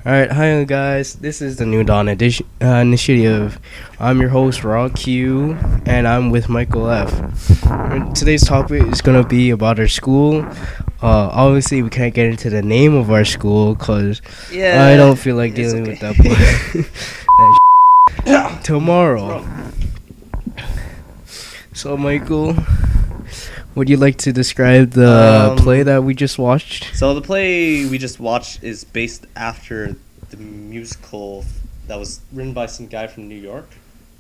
Alright, hi guys. This is the New Dawn initiative. I'm your host, Roch, and I'm with Michael F. And today's topic is going to be about our school. Obviously, we can't get into the name of our school because I don't feel like dealing with that. that tomorrow. So, Michael, would you like to describe the play that we just watched? So the play we just watched is based after the musical that was written by some guy from New York.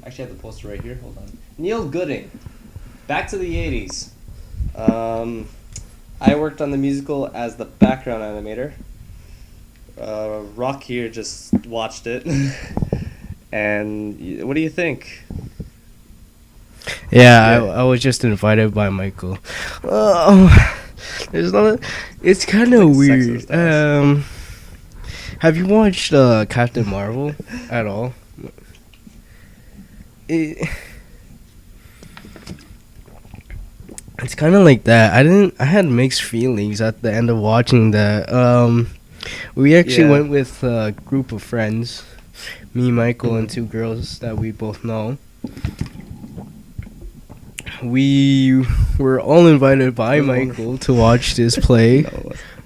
Actually, I have the poster right here. Hold on. Neil Gooding. Back to the 80s. I worked on the musical as the background animator. Roch here just watched it. And what do you think? Yeah. I was just invited by Michael. It's kind of weird. Have you watched Captain Marvel at all? It's kind of like that. I had mixed feelings at the end of watching that. We actually went with a group of friends, me, Michael, and two girls that we both know. We were all invited by Michael to watch this play.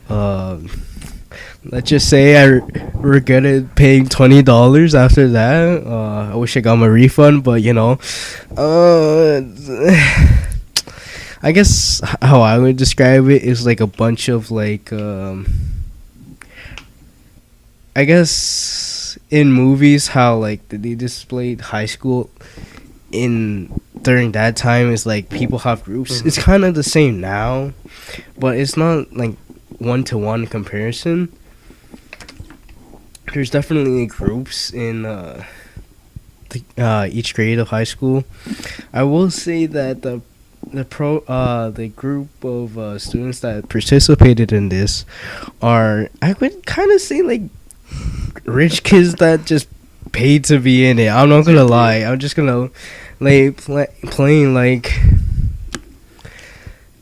Let's just say I regretted paying $20 after that. I wish I got my refund, but I guess how I would describe it is like a bunch of I guess in movies how like they displayed high school during that time is like people have groups. It's kind of the same now, but it's not like one-to-one comparison. There's definitely groups in each grade of high school. I will say that the group of students that participated in this are, I would kind of say, like rich kids that just paid to be in it. I'm not gonna lie. I'm just gonna playing like,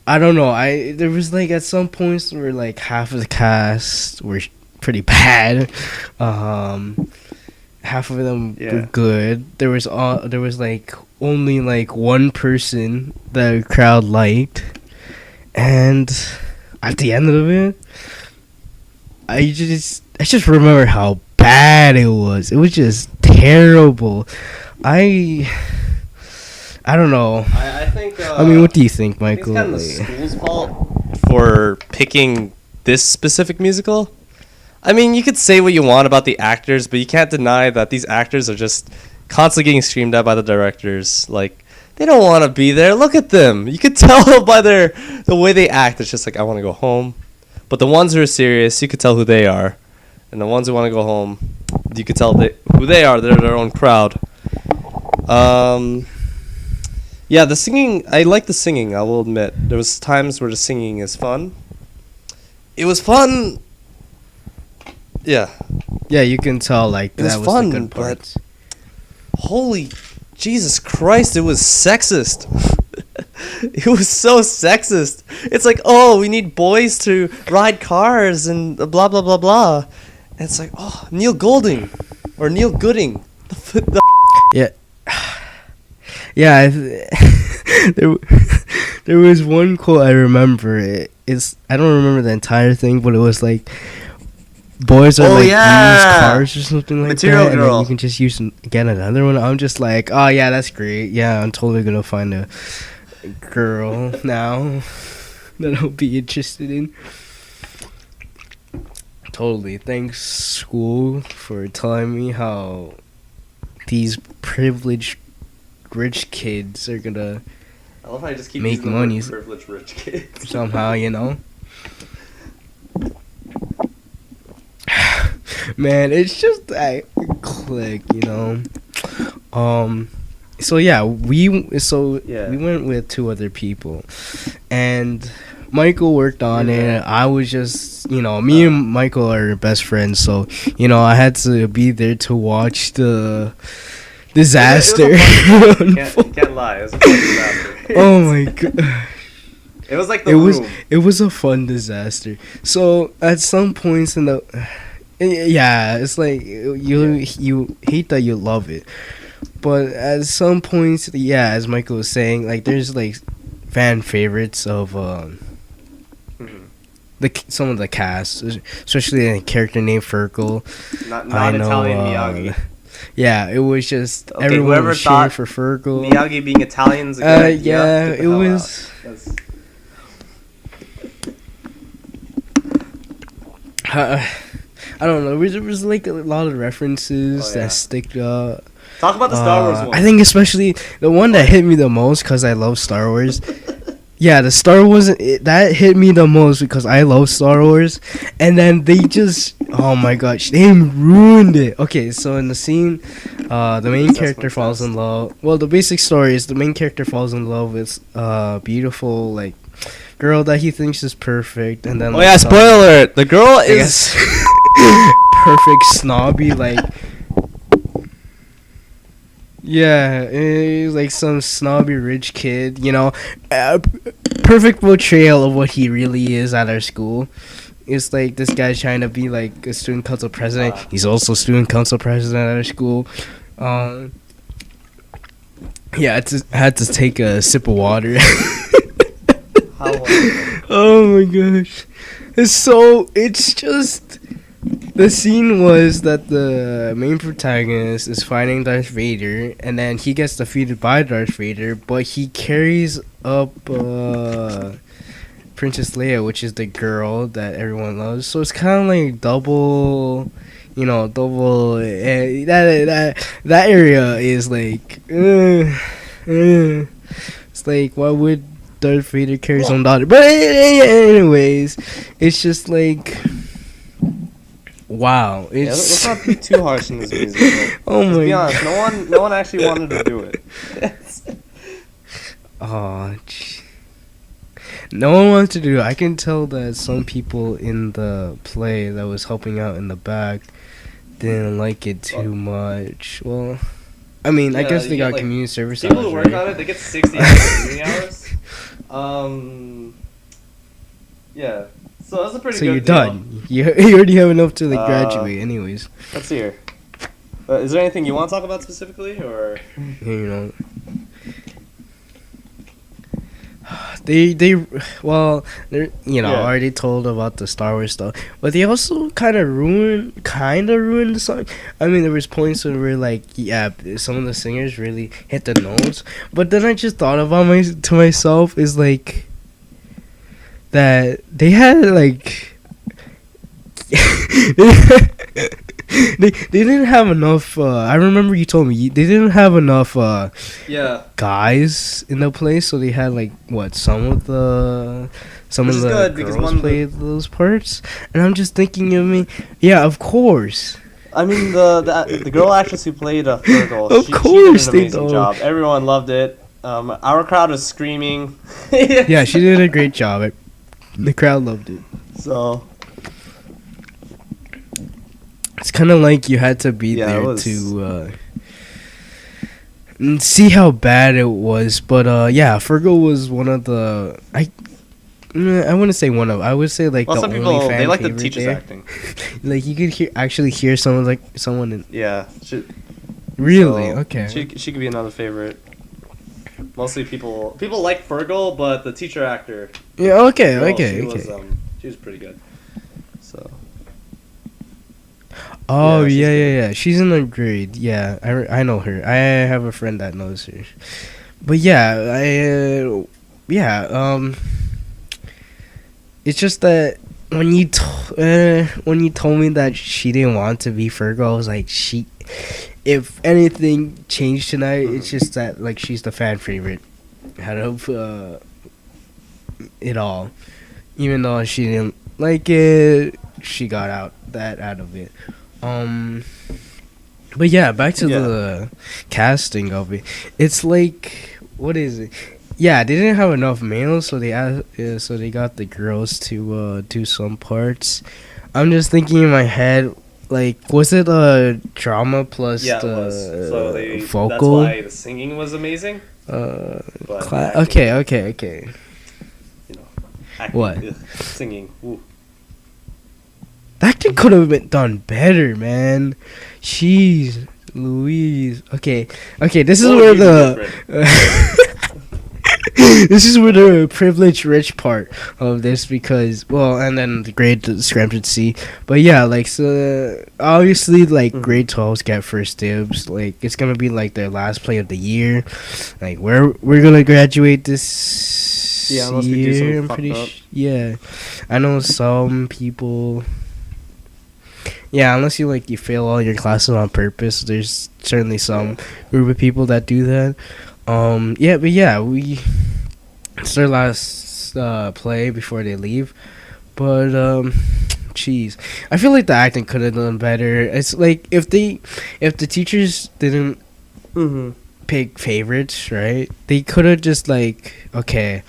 I don't know. There was like at some points where like half of the cast were pretty bad. Half of them were good. There was like only like one person that the crowd liked, and at the end of it, I just remember how bad it was. It was just terrible. I don't know. I think. I mean, what do you think, Michael? I think it's kind of the school's fault for picking this specific musical. I mean, you could say what you want about the actors, but you can't deny that these actors are just constantly getting screamed at by the directors. Like, they don't want to be there. Look at them. You could tell by the way they act. It's just like, I want to go home. But the ones who are serious, you could tell who they are. And the ones who want to go home, you could tell who they are. They're their own crowd. Yeah, the singing, I like the singing, I will admit. There was times where the singing is fun. It was fun. Yeah. Yeah, you can tell like it was that was fun, the good parts. But holy Jesus Christ, it was sexist. It was so sexist. It's like, oh, we need boys to ride cars and blah blah blah blah. And it's like, oh, Neil Golding or Neil Gooding. Yeah. Yeah, there was one quote I remember. I don't remember the entire thing, but it was like, boys are used cars or something like Material that, Girl. and then you can just get another one. I'm just like, oh yeah, that's great. Yeah, I'm totally gonna find a girl now that I'll be interested in. Totally. Thanks, school, for telling me how these privileged rich kids are gonna I love how I just keep make money privileged rich kids. somehow, Man, it's just that click, So yeah, we went with two other people, and Michael worked on it. I was just, me and Michael are best friends, so I had to be there to watch the disaster. You can't lie. It was a fun disaster. Oh my god. It was like the room. It was a fun disaster. So at some points Yeah, it's like you hate that you love it, but at some points, yeah, as Michael was saying, like there's like fan favorites of Mhm. some of the cast, especially a character named Fergal. Not I know. Italian Miyagi. Yeah, it was just Okay, everyone whoever was cheering thought for Fergal. Miyagi being Italian's a good idea. Yeah, Get the it hell was. out. That's- I don't know. There was like a lot of references Oh, yeah. that stick up. Talk about the Star Wars one. I think especially the one that hit me the most because I love Star Wars. Yeah, the Star Wars that hit me the most because I love Star Wars, and then they just oh my gosh, they ruined it. Okay, so in the scene, the main character falls in love. Well, the basic story is the main character falls in love with beautiful like girl that he thinks is perfect, and then Oh yeah, spoiler alert! The girl is perfect snobby like. Yeah, he's like some snobby rich kid, you know. Perfect portrayal of what he really is at our school. It's like this guy's trying to be like a student council president. He's also student council president at our school. Yeah, I had to take a sip of water. How Oh my gosh. It's just the scene was that the main protagonist is fighting Darth Vader, and then he gets defeated by Darth Vader, but he carries up Princess Leia, which is the girl that everyone loves. So it's kind of like double, you know, double. That area is like, it's like why would Darth Vader carry his own daughter? But anyways, it's just like. Wow, let's not be too harsh in this music. Oh my! To be honest, no one actually wanted to do it. Oh, no one wanted to do it. I can tell that some people in the play that was helping out in the back didn't like it too much. Well, I mean, I guess they got like, community service. People who work on it, they get 60 hours hours. Yeah. So that's a pretty good you're deal. done. You already have enough to like graduate, anyways. Let's see here. Is there anything you want to talk about specifically, or you know? They already told about the Star Wars stuff, but they also kind of ruined the song. I mean, there was points where like, yeah, some of the singers really hit the notes, but then I just thought about myself is like that they had like they didn't have enough. I remember you told me they didn't have enough. Guys in the place, so they had like some of the girls played those parts, and I'm just thinking yeah, of course. I mean the girl actress who played Fergal, of course, she did an amazing job. Everyone loved it. Our crowd was screaming. Yeah, she did a great job. The crowd loved it. So it's kind of like you had to be there to see how bad it was. But yeah, Fergal was one of the I wouldn't say one of. I would say like the some only people fan they like the favorite teacher's there. acting. Like you could hear someone in. Yeah. Really? So okay. She could be another favorite. Mostly people like Fergal, but the teacher actor. Yeah. Okay. Girl, okay. She was pretty good. So. Oh yeah. She's in the grade. Yeah, I know her. I have a friend that knows her. But yeah, it's just that when you told me that she didn't want to be Fergal, I was like, if anything changed tonight, it's just that like she's the fan favorite out of it all. Even though she didn't like it, she got out of it. But yeah, back to the casting of it. It's like, what is it? Yeah, they didn't have enough males, so they got the girls to do some parts. I'm just thinking in my head, like, was it a drama plus it was. So vocal? That's why the singing was amazing. Okay. You know, acting, what? Singing. Ooh. acting could have been done better, man. Jeez, Louise. Okay, this is What where would you do the this is where the privileged rich part of this, because and then the grade discrepancy. But yeah, like, so obviously, like, grade 12s get first dibs. Like, it's gonna be like their last play of the year. Like, we're gonna graduate this unless we do year. something I'm fucked pretty up. yeah. I know some people. Yeah, unless you fail all your classes on purpose. There's certainly some group of people that do that. Yeah, but yeah, it's their last play before they leave. But jeez, I feel like the acting could have done better. It's like if the teachers didn't pick favorites, right? They could have just okay,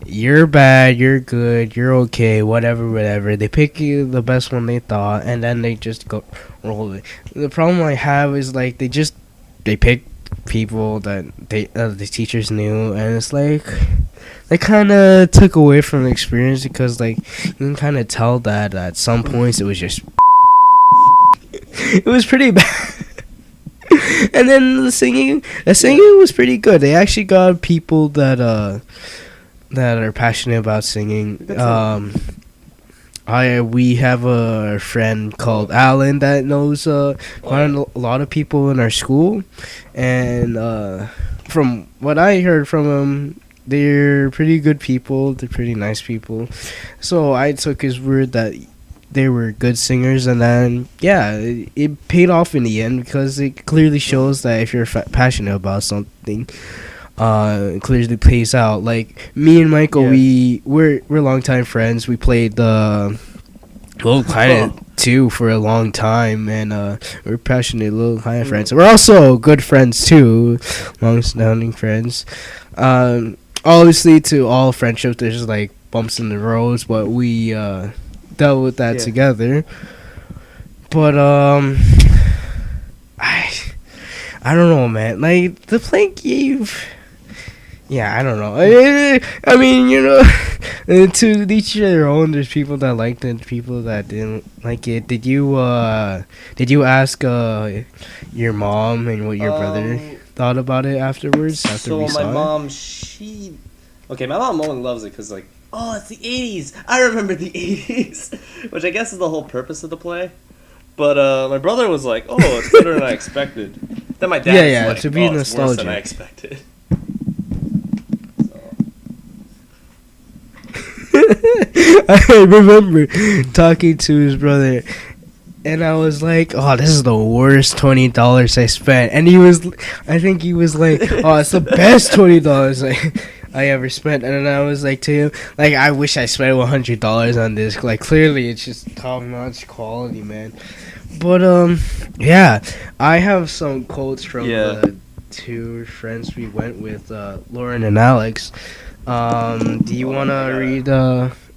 you're bad, you're good, you're okay, whatever. They pick you the best one they thought, and then they just go roll it. The problem I have is they pick people that the teachers knew, and it's like they kind of took away from the experience, because you can kind of tell that at some points it was just it was pretty bad. And then the singing was pretty good. They actually got people that are passionate about singing. We have a friend called Alan that knows quite a lot of people in our school, and from what I heard from him, they're pretty good people. They're pretty nice people. So I took his word that they were good singers, and then it paid off in the end, because it clearly shows that if you're passionate about something, it clearly pays out. Like me and Michael, we're longtime friends. We played the Little Planet 2 for a long time, and we're passionate Little Planet friends. We're also good friends too, long-standing friends. Obviously, to all friendships, there's bumps in the roads, but we dealt with that together. But I don't know, man. The play gave. Yeah, I don't know. I mean, to each their own. There's people that liked it, people that didn't like it. Did you ask your mom and what your brother thought about it afterwards? After we saw my mom, my mom only loves it because it's the 80s. I remember the 80s, which I guess is the whole purpose of the play. But my brother was like, "Oh, it's better than I expected." Then my dad was to be it's worse than I nostalgic. expected. I remember talking to his brother, and I was like, "Oh, this is the worst $20 I spent." And I think he was like, "Oh, it's the best $20 I ever spent." And then I was like to him, I wish I spent $100 on this. Clearly, it's just top-notch quality, man. But yeah, I have some quotes from the two friends we went with, Lauren and Alex. Do you want to read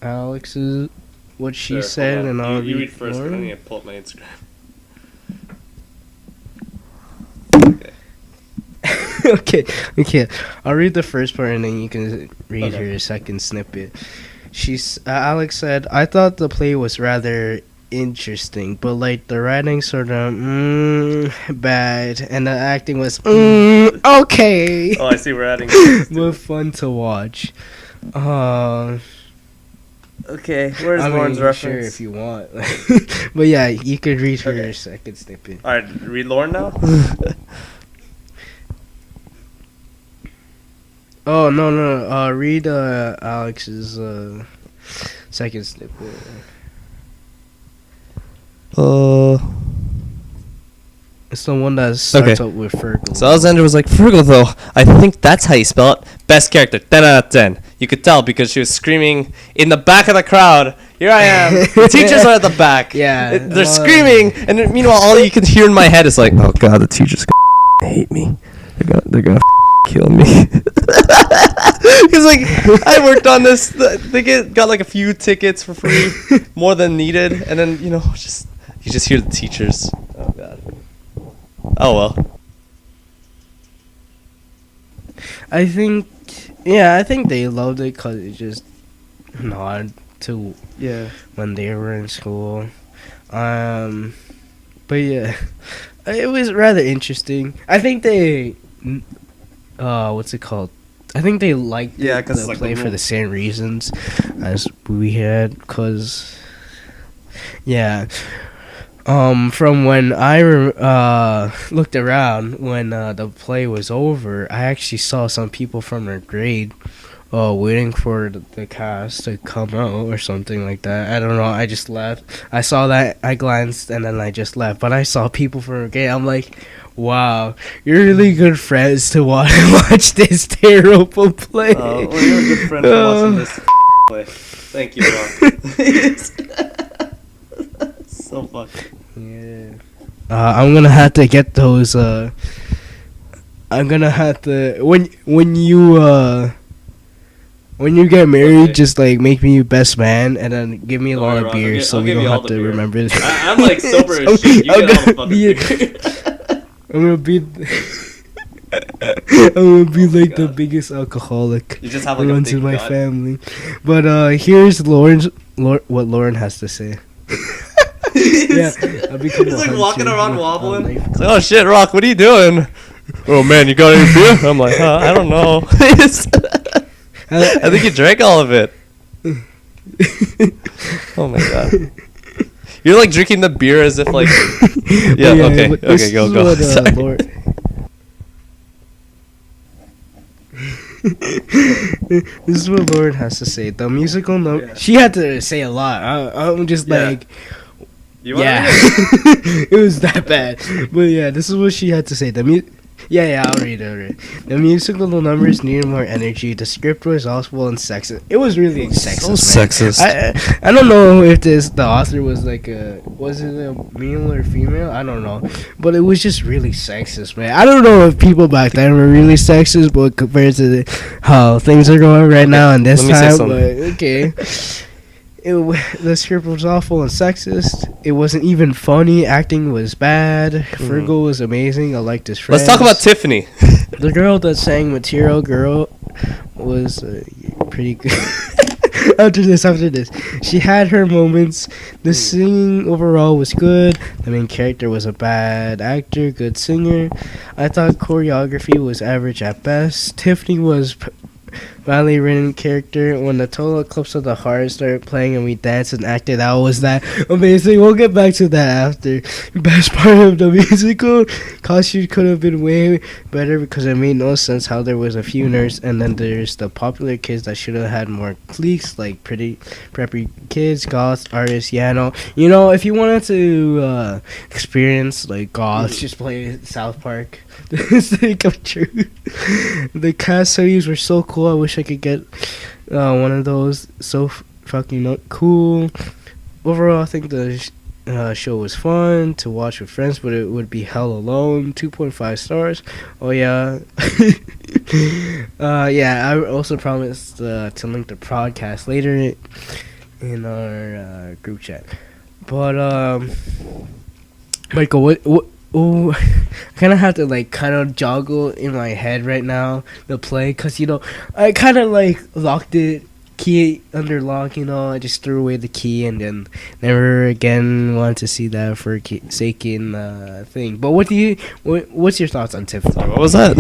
Alex's what she said, and I'll you read read first. Lauren? I need to pull up my Instagram. Okay. I'll read the first part, and then you can read her second snippet. Alex said, "I thought the play was rather interesting, but the writing sort of bad, and the acting was okay. Oh, I see we're adding. But fun to watch." Okay, where's Lauren's reference? Sure, if you want. But yeah, you could read her second snippet. All right, read Lauren now. Oh no! Read Alex's second snippet. It's the one that starts up with Fergal. So Alexander was like, "Fergal, though, I think that's how you spell it. Best character, 10 out of 10. You could tell because she was screaming in the back of the crowd. Here I am. The teachers are at the back. Yeah, They're screaming, and then, meanwhile, all you can hear in my head is like, oh god, the teachers gonna hate me. They're gonna kill me. Because I worked on this. They got a few tickets for free, more than needed, and then you just hear the teachers. Oh god. Oh well. I think they loved it because it just nod to when they were in school. But yeah, it was rather interesting. I think they, what's it called? I think they liked Yeah, 'cause the it's like play the for the rule. same reasons as we had. Cause yeah, from when I looked around when the play was over, I actually saw some people from our grade waiting for the cast to come out or something like that. I don't know. I just left. I saw that. I glanced and then I just left. But I saw people from our grade. I'm like, wow, you're really good friends to watch this terrible play. Well, you're a good friend for watching this play. Thank you, Roch. So fucked. Yeah. I'm gonna have to get those. I'm gonna have to when you get married, Okay. just like make me your best man, and then give me a Don't lot worry, of Roch, beer, so I'll we give don't you all have the to beer. remember this. I'm like sober as So shit. You I'm get all the gonna fucking be- beer. I'm gonna be. I'm gonna be Oh my like the God. biggest alcoholic You just have that like a runs big in my gut. family. But here's what Lauren has to say. Yeah, I'll become He's a like walking hunter around with a wobbling. knife. It's like, oh shit, Roch, what are you doing? Oh man, you got any beer? I'm like, I don't know. I think you drank all of it. Oh my God. You're like drinking the beer as if like. Yeah. Okay. but this Okay. Go. is Go. what, Sorry. This is what Lauren has to say. The musical note. Yeah. She had to say a lot. I'm just Yeah. like, You wanna yeah, read it? it was that bad. But yeah, this is what she had to say. Yeah, I'll read it. The musical numbers needed more energy. The script was awful and sexist. It was really sexist. So man. sexist. I don't know if the author was like was it a male or female? I don't know, but it was just really sexist, man. I don't know if people back then were really sexist, but compared to how things are going right now and this let me say time, something. but okay. The script was awful and sexist. It wasn't even funny. Acting was bad. Fergal was amazing. I liked his friends. Let's talk about Tiffany. The girl that sang Material Girl was pretty good. after this. She had her moments. The singing overall was good. The main character was a bad actor, good singer. I thought choreography was average at best. Tiffany was badly written character. When the Total Eclipse of the Heart started playing and we danced and acted, that was that amazing. We'll get back to that after. Best part of the musical costume could have been way better because it made no sense how there was a few nerds and then there's the popular kids that should have had more cliques, like pretty preppy kids, goths, artists, you know, if you wanted to experience like goths, just play South Park. This thing come true. The cast studies were so cool. I wish I could get one of those. So fucking cool. Overall, I think the show was fun to watch with friends, but it would be hell alone. 2.5 stars. Oh yeah. Yeah. I also promised to link the podcast later in our group chat. But Michael, what? Oh, I kind of have to like kind of joggle in my head right now the play, cause you know I kind of like locked it key under lock. You know, I just threw away the key and then never again wanted to see that forsaken thing. But what's your thoughts on Tiffany? Sorry, what was that?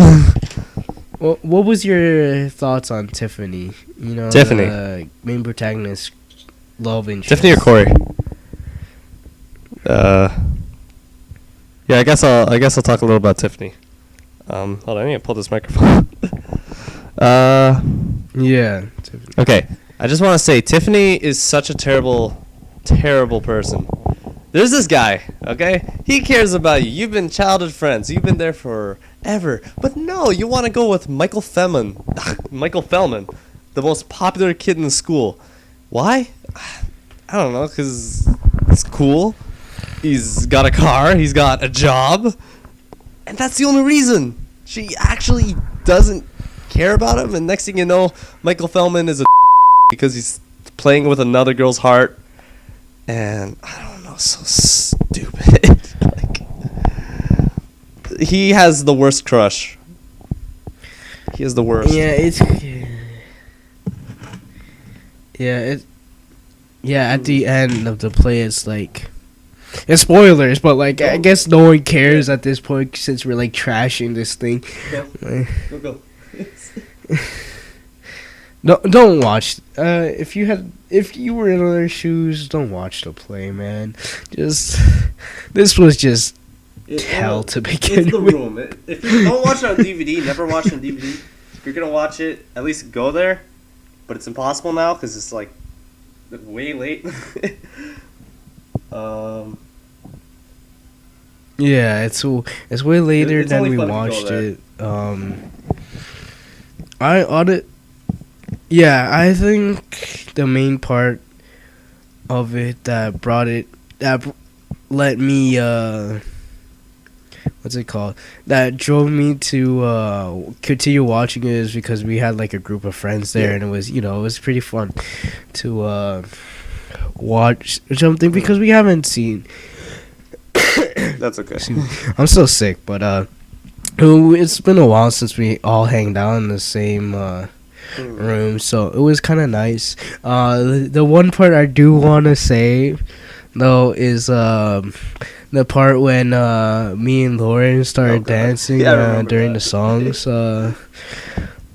What was your thoughts on Tiffany? You know, Tiffany. the main protagonist, love interest. Tiffany or Corey? Yeah, I guess I'll talk a little about Tiffany. Hold on, I need to pull this microphone. Yeah. Tiffany. Okay, I just want to say Tiffany is such a terrible, terrible person. There's this guy, okay? He cares about you. You've been childhood friends. You've been there forever. But no, you want to go with Michael Feldman, the most popular kid in the school. Why? I don't know, because it's cool. He's got a car. He's got a job. And that's the only reason. She actually doesn't care about him. And next thing you know, Michael Feldman is a because he's playing with another girl's heart. And I don't know, so stupid. Like, he has the worst crush. He is the worst. Yeah, at the end of the play, it's like It's spoilers, but like I guess no one cares at this point since we're like trashing this thing. Go. Don't watch. If you were in their shoes, don't watch the play, man. This was just hell to begin It's the with. room. If you don't watch it on DVD, never watch it on DVD. If you're gonna watch it, at least go there. But it's impossible now because it's like way late. Yeah, it's way later It's than only we fun if you go watched there. it. I on it. Yeah, I think the main part of it that let me what's it called? That drove me to continue watching it is because we had like a group of friends there, and it was pretty fun to watch something because we haven't seen. That's okay. I'm so sick, but it's been a while since we all hanged out in the same room, so it was kind of nice. The one part I do want to say though is the part when me and Lauren started dancing during the songs. I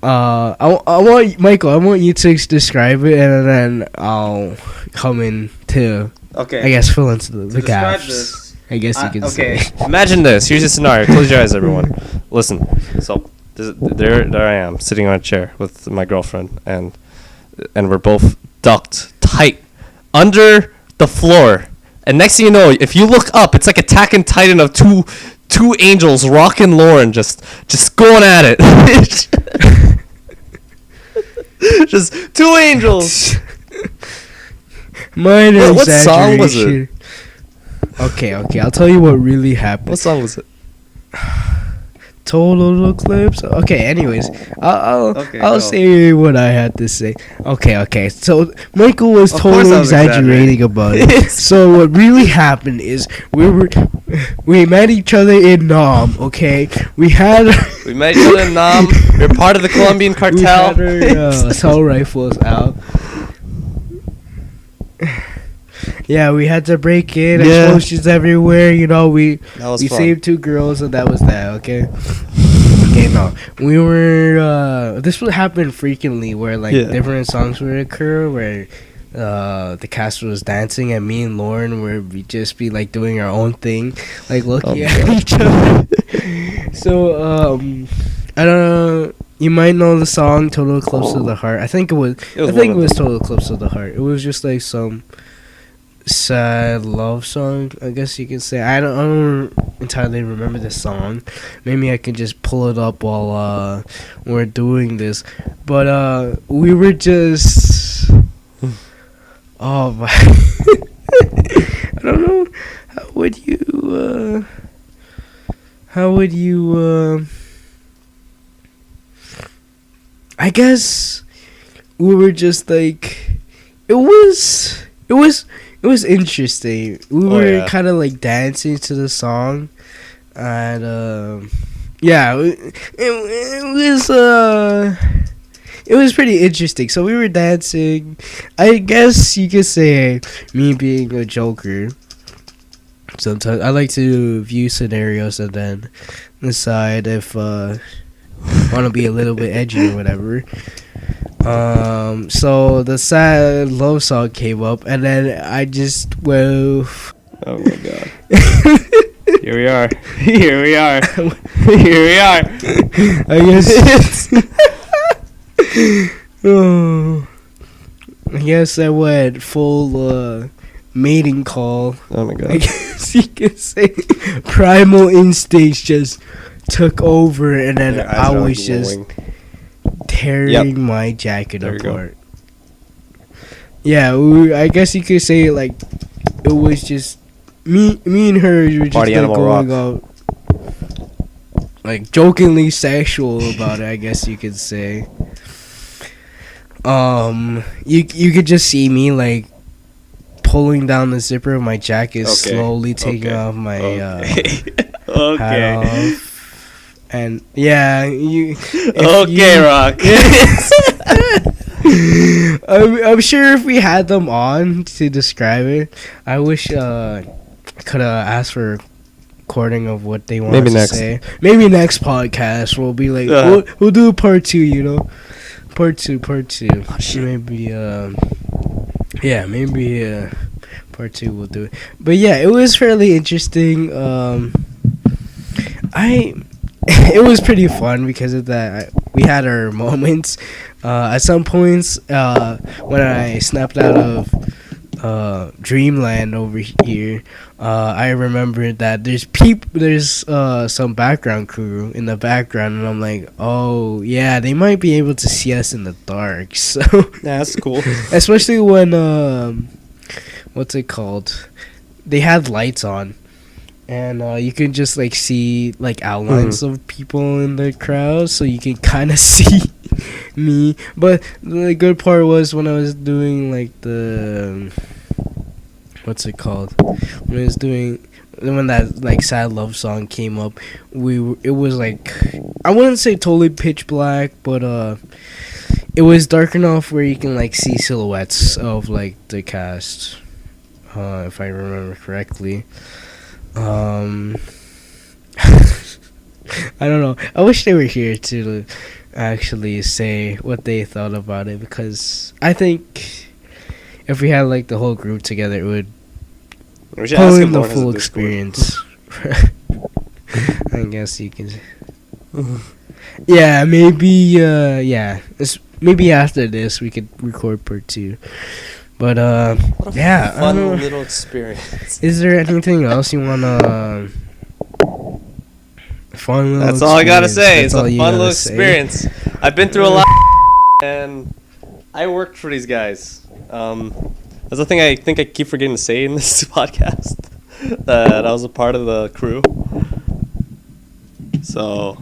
want Michael. I want you to describe it, and then I'll come in to I guess fill into the gaps. This, I guess you can say. Imagine this. Here's a scenario. Close your eyes, everyone. Listen. So there I am sitting on a chair with my girlfriend, and we're both ducked tight under the floor. And next thing you know, if you look up, it's like Attack on Titan of two angels, Roch and Lauren, just going at it. Just two angels. Minor what song was it? Okay, I'll tell you what really happened. What song was it? Total eclipse. Okay, anyways, I'll say what I had to say. Okay. So Michael was totally exaggerating about it. So what really happened is we met each other in Nam. Okay, we met each other in Nam. We're part of the Colombian cartel. We had our assault rifles out. Yeah, we had to break in. Explosions everywhere. We saved 2 girls, and that was that. Okay. No. We were. This would happen frequently, where different songs would occur, where the cast was dancing, and me and Lauren would just be like doing our own thing, like looking at each other. So I don't know. You might know the song "Total Eclipse of the Heart." I think it was "Total Eclipse of the Heart." It was just like some sad love song, I guess you can say. I don't entirely remember the song. Maybe I can just pull it up while we're doing this. But we were just oh my I don't know how would you I guess we were just like it was interesting. We were kind of like dancing to the song, and it was pretty interesting. So we were dancing. I guess you could say me being a joker. Sometimes I like to view scenarios and then decide if want to be a little bit edgy or whatever. So the sad love song came up, and then I just oh my god. Here we are. I guess I guess I went full mating call. Oh my god. I guess you could say primal instincts just took over, and then I was just tearing my jacket apart. Yeah, I guess you could say like it was just me and her were just like going out, like jokingly sexual about it. I guess you could say. You could just see me like pulling down the zipper of my jacket, slowly taking off my hat off. And Roch. I'm sure if we had them on to describe it, I wish could ask for recording of what they want Maybe to next. say. Maybe next podcast we'll be like we'll do a part 2. You know, part two. Oh, shit. Maybe maybe part 2 we'll do it. But yeah, it was fairly interesting. It was pretty fun because of that. We had our moments. At some points, when I snapped out of Dreamland over here, I remembered that there's some background crew in the background, and I'm like, oh yeah, they might be able to see us in the dark. So Yeah, that's cool. especially when what's it called? They had lights on. And you can just like see like outlines of people in the crowd, so you can kind of see me. But the good part was when I was doing like the what's it called? When that like sad love song came up, it was like, I wouldn't say totally pitch black, but it was dark enough where you can like see silhouettes of like the cast, if I remember correctly. I don't know. I wish they were here to actually say what they thought about it, because I think if we had like the whole group together, it would We should pull ask in him the more in his full Discord. experience. I guess you can. Yeah, maybe. Maybe after this we could record part 2. But What a yeah, I fun don't know. little experience. Is there anything else you wanna? Fun little That's all I gotta say. That's It's all a you fun gotta little say? experience. I've been through a lot, and I worked for these guys. That's the thing I think I keep forgetting to say in this podcast, that I was a part of the crew. So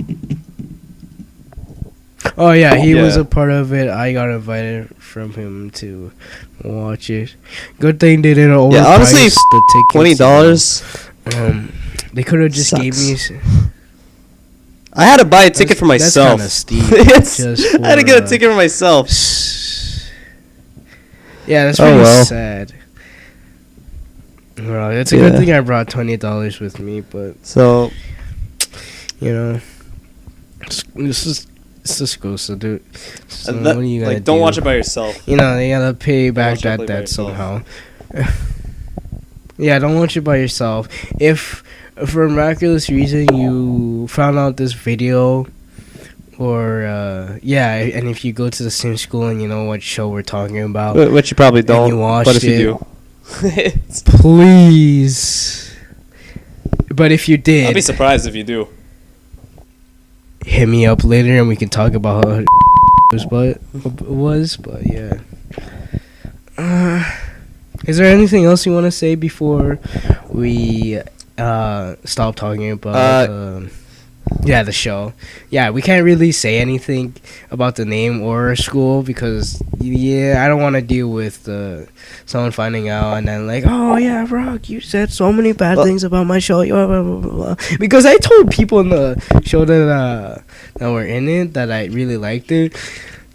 Oh yeah, he was Yeah. a part of it. I got invited from him to watch it. Good thing they didn't overprice yeah, honestly, the tickets. $20. They could have just gave me. I had to buy a ticket for That's myself. kinda steep, It's- just I had to get a for, ticket for myself. Yeah, that's Oh, pretty well. sad. Well, it's a Yeah. good thing I brought $20 with me, but So you know, it's just goes to do. So that- what are you gonna like, don't do? watch it by yourself. You know, they gotta pay back watch it by that debt yourself. somehow. Yeah, don't watch it by yourself. If for a miraculous reason you found out this video, or and if you go to the same school and you know what show we're talking about, Which you probably don't. you watched but if you it. do, it's- please. But if you did, I'll be surprised if you do. hit me up later and we can talk about how it was. But yeah. Is there anything else you want to say before we stop talking about the show? Yeah, we can't really say anything about the name or our school because I don't want to deal with someone finding out and then like, oh yeah, Roch, you said so many bad things about my show, blah, blah, blah, blah. Because I told people in the show that were in it that I really liked it.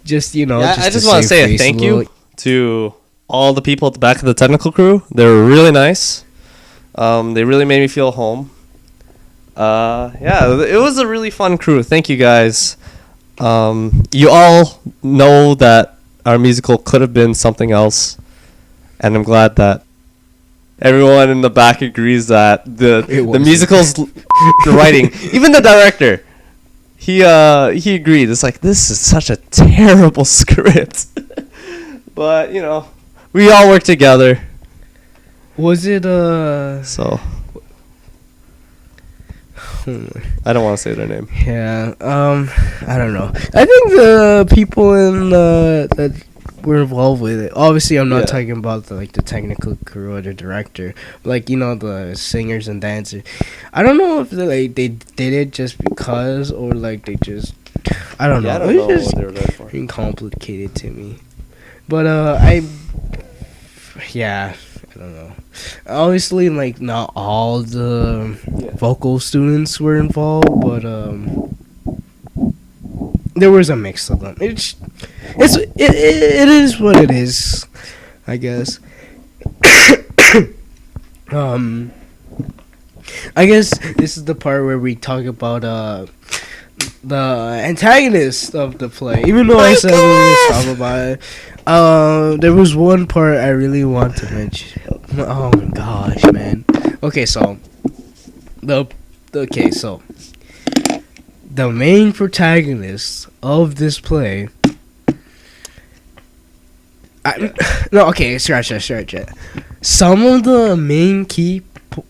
Just I just want to say a thank you to all the people at the back of the technical crew. They were really nice. They really made me feel home. It was a really fun crew. Thank you guys. You all know that our musical could have been something else, and I'm glad that everyone in the back agrees that the musical's the writing, even the director, he agreed. It's like, this is such a terrible script, but we all work together. Was it So I don't want to say their name. Yeah, I don't know. I think the people that were involved with it. Obviously, I'm not talking about the technical crew or the director. Like, the singers and dancers. I don't know if they did it just because or like they just. I don't know. I don't It know was just what they were there for. being complicated to me. But yeah, I don't know. Obviously, like not all the vocal students were involved, but there was a mix of them. It is what it is, I guess. I guess this is the part where we talk about the antagonist of the play. Even though I said we were gonna talk about it, there was one part I really want to mention. Oh my gosh, man. Okay, so the the main protagonist of this play. Scratch that. Some of the main key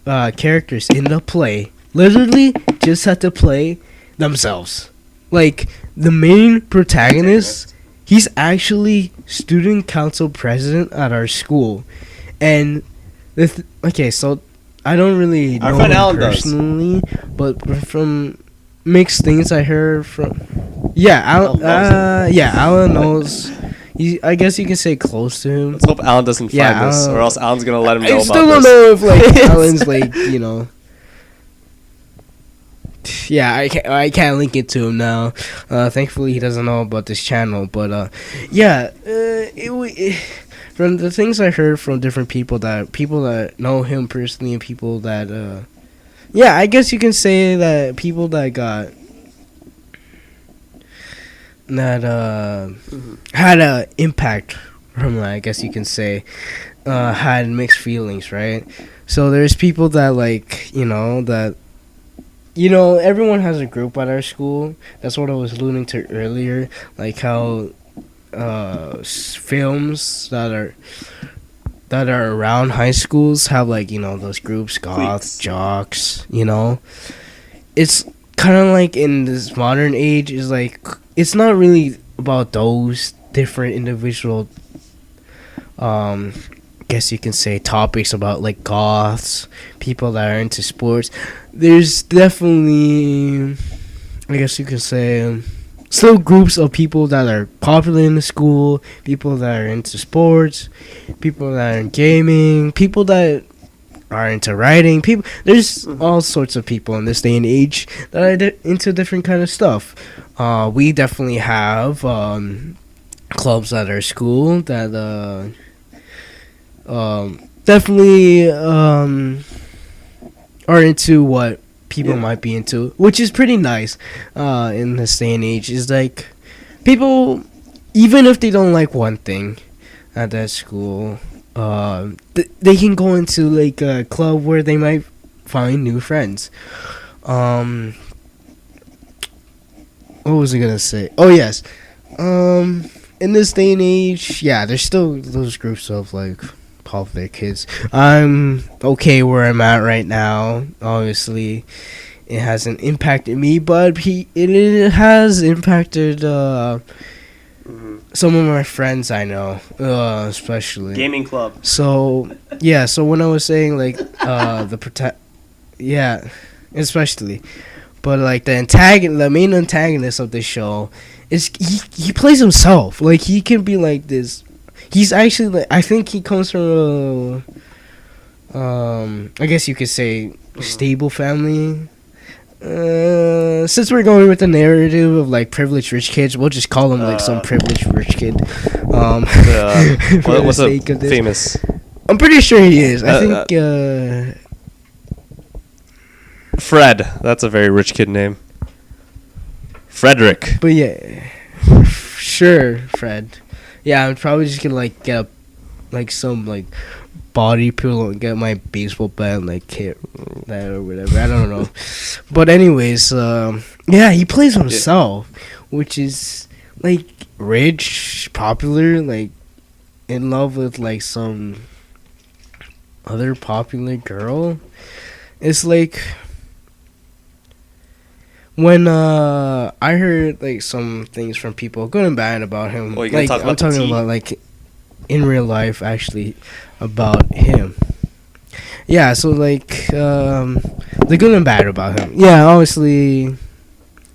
characters in the play literally just had to play themselves. Like, the main protagonist, he's actually student council president at our school. And, so I don't really know him Alan personally, but from mixed things I heard from... Alan knows... I guess you can say close to him. Let's hope Alan doesn't find this, or else Alan's gonna let him know about this. I still don't know if like Alan's like, you know. Yeah, I can't link it to him now. Thankfully he doesn't know about this channel, but from the things I heard from different people that know him personally and people that I guess you can say that people that got had a impact from that, I guess you can say, had mixed feelings, right? So there's people that everyone has a group at our school. That's what I was alluding to earlier, like how films that are around high schools have those groups, goth, jocks, it's kind of like in this modern age is like it's not really about those different individual guess you can say topics about like goths, people that are into sports. There's definitely, I guess you could say, still groups of people that are popular in the school, people that are into sports, people that are in gaming, people that are into writing. There's all sorts of people in this day and age that are into different kind of stuff. We definitely have clubs at our school that definitely are into what people might be into, which is pretty nice in this day and age. Is like people, even if they don't like one thing at that school, they can go into like a club where they might find new friends. What was I gonna say? Oh yes, in this day and age, there's still those groups of like popular kids. I'm okay where I'm at right now. Obviously, it hasn't impacted me, but it has impacted some of my friends I know, especially gaming club. So when I was saying like especially, but like the main antagonist of the show is he plays himself. Like he can be like this. He's actually like, I think he comes from I guess you could say stable family. Since we're going with the narrative of like privileged rich kids, we'll just call him like some privileged rich kid. What's a famous? I'm pretty sure he is. I think Fred. That's a very rich kid name. Frederick. But yeah, sure, Fred. Yeah, I'm probably just gonna like get some like body pillow and get my baseball bat and like hit that or whatever. I don't know. But anyways, he plays himself, which is like rich, popular, like in love with like some other popular girl. It's like when I heard like some things from people, good and bad, about him. Well, like I'm talking about like in real life, actually, about him. Yeah, so like the good and bad about him. Yeah, obviously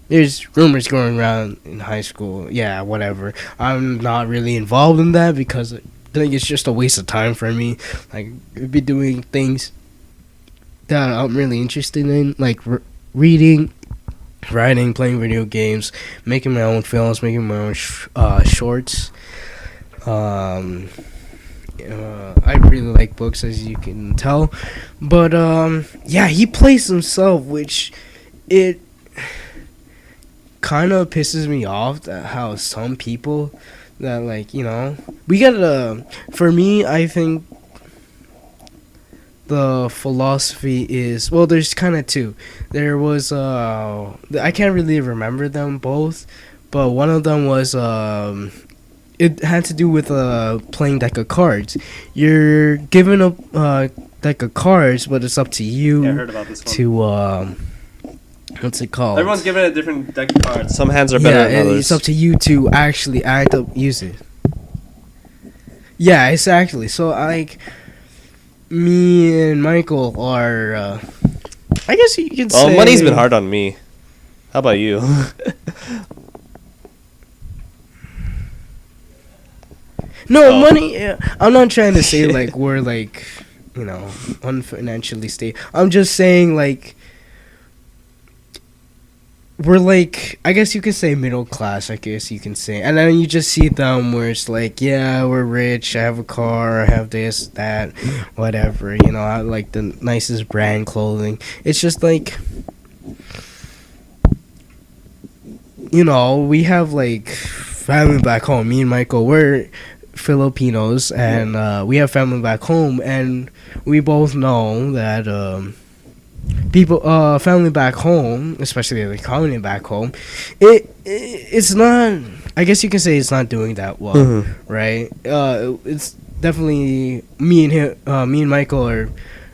there's rumors going around in high school. Yeah, whatever. I'm not really involved in that because I think it's just a waste of time for me. Like I'd be doing things that I'm really interested in, like reading, writing, playing video games, making my own films, making my own shorts. I really like books, as you can tell. But yeah, he plays himself, which it kind of pisses me off that how some people that, like, we gotta. For me, I think the philosophy is, well, there's kind of two. There was I can't really remember them both, but one of them was it had to do with playing deck of cards. You're given a deck of cards, but it's up to you. Yeah, I heard about this one. To what's it called? Everyone's given a different deck of cards. Some hands are better than others. It's up to you to actually use it. Yeah, exactly. So, like, me and Michael are, I guess you can say. Well, money's been hard on me. How about you? No, money. I'm not trying to say like we're like, unfinancially stable. I'm just saying like we're like, I guess you could say middle class. I guess you can say, and then you just see them where it's like, yeah, we're rich. I have a car. I have this, that, whatever. I like the nicest brand clothing. It's just like, we have like family back home. Me and Michael, we're Filipinos, and we have family back home, and we both know that family back home, especially the economy back home, it's not. I guess you can say it's not doing that well, right? It's definitely me and him. Me and Michael are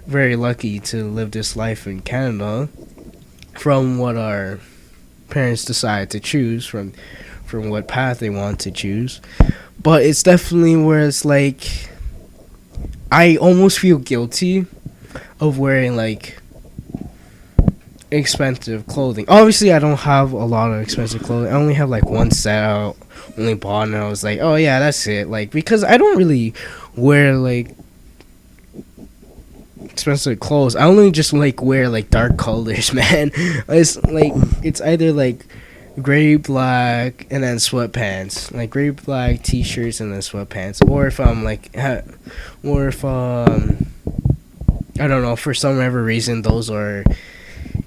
very lucky to live this life in Canada, from what our parents decide to choose, from what path they want to choose. But it's definitely where it's like, I almost feel guilty of wearing like expensive clothing. Obviously, I don't have a lot of expensive clothing. I only have like one set I only bought, and I was like, oh yeah, that's it. Like, because I don't really wear like expensive clothes. I only just like wear like dark colors, man. It's like, it's either like gray, black, and then sweatpants. Like gray, black t-shirts and then sweatpants. Or if I'm like, or if I don't know, for some ever reason those are